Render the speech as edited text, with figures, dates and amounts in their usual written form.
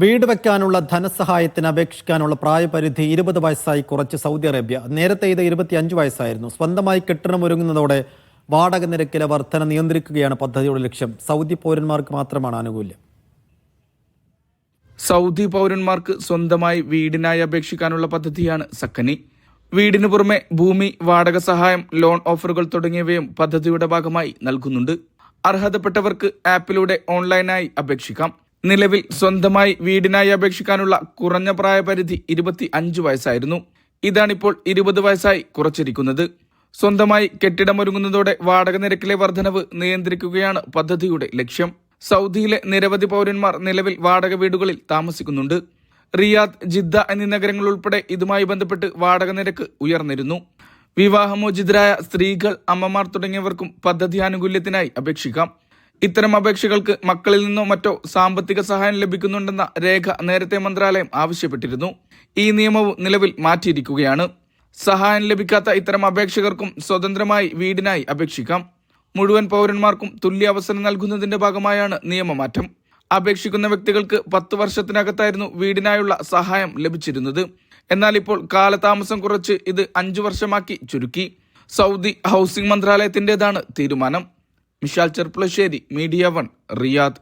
വീട് വയ്ക്കാനുള്ള ധനസഹായത്തിന് അപേക്ഷിക്കാനുള്ള പ്രായപരിധി 20 വയസ്സായി കുറച്ച് സൗദി അറേബ്യ. നേരത്തെ ഇത് 25 വയസ്സായിരുന്നു. സ്വന്തമായി കെട്ടിടമൊരുങ്ങുന്നതോടെ വാടക നിരക്കിലെ വർധന നിയന്ത്രിക്കുകയാണ് പദ്ധതിയുടെ ലക്ഷ്യം. സൗദി പൗരന്മാർക്ക് മാത്രമാണ് ആനുകൂല്യം. സൗദി പൗരന്മാർക്ക് സ്വന്തമായി വീടിനായി അപേക്ഷിക്കാനുള്ള പദ്ധതിയാണ് സക്കനി. വീടിനു പുറമെ ഭൂമി, വാടക സഹായം, ലോൺ ഓഫറുകൾ തുടങ്ങിയവയും പദ്ധതിയുടെ ഭാഗമായി നൽകുന്നുണ്ട്. അർഹതപ്പെട്ടവർക്ക് ആപ്പിലൂടെ ഓൺലൈനായി അപേക്ഷിക്കാം. നിലവിൽ സ്വന്തമായി വീടിനായി അപേക്ഷിക്കാനുള്ള കുറഞ്ഞ പ്രായപരിധി 25 വയസ്സായിരുന്നു. ഇതാണിപ്പോൾ 20 വയസ്സായി കുറച്ചിരിക്കുന്നത്. സ്വന്തമായി കെട്ടിടമൊരുങ്ങുന്നതോടെ വാടക നിരക്കിലെ വർധനവ് നിയന്ത്രിക്കുകയാണ് പദ്ധതിയുടെ ലക്ഷ്യം. സൗദിയിലെ നിരവധി പൗരന്മാർ നിലവിൽ വാടക വീടുകളിൽ താമസിക്കുന്നുണ്ട്. റിയാദ്, ജിദ്ദ എന്നീ നഗരങ്ങൾ ഉൾപ്പെടെ ഇതുമായി ബന്ധപ്പെട്ട് വാടക നിരക്ക് ഉയർന്നിരുന്നു. വിവാഹമോചിതരായ സ്ത്രീകൾ, അമ്മമാർ തുടങ്ങിയവർക്കും പദ്ധതി ആനുകൂല്യത്തിനായി അപേക്ഷിക്കാം. ഇത്തരം അപേക്ഷകൾക്ക് മക്കളിൽ നിന്നോ മറ്റോ സാമ്പത്തിക സഹായം ലഭിക്കുന്നുണ്ടെന്ന രേഖ നേരത്തെ മന്ത്രാലയം ആവശ്യപ്പെട്ടിരുന്നു. ഈ നിയമവും നിലവിൽ മാറ്റിയിരിക്കുകയാണ്. സഹായം ലഭിക്കാത്ത ഇത്തരം അപേക്ഷകർക്കും സ്വതന്ത്രമായി വീടിനായി അപേക്ഷിക്കാം. മുഴുവൻ പൗരന്മാർക്കും തുല്യ അവസരം നൽകുന്നതിന്റെ ഭാഗമായാണ് നിയമമാറ്റം. അപേക്ഷിക്കുന്ന വ്യക്തികൾക്ക് 10 വർഷത്തിനകത്തായിരുന്നു വീടിനായുള്ള സഹായം ലഭിച്ചിരുന്നത്. എന്നാൽ ഇപ്പോൾ കാലതാമസം കുറച്ച് ഇത് 5 വർഷമാക്കി ചുരുക്കി. സൗദി ഹൗസിംഗ് മന്ത്രാലയത്തിന്റേതാണ് തീരുമാനം. Mishal Cherpulassery, media 1, Riyadh.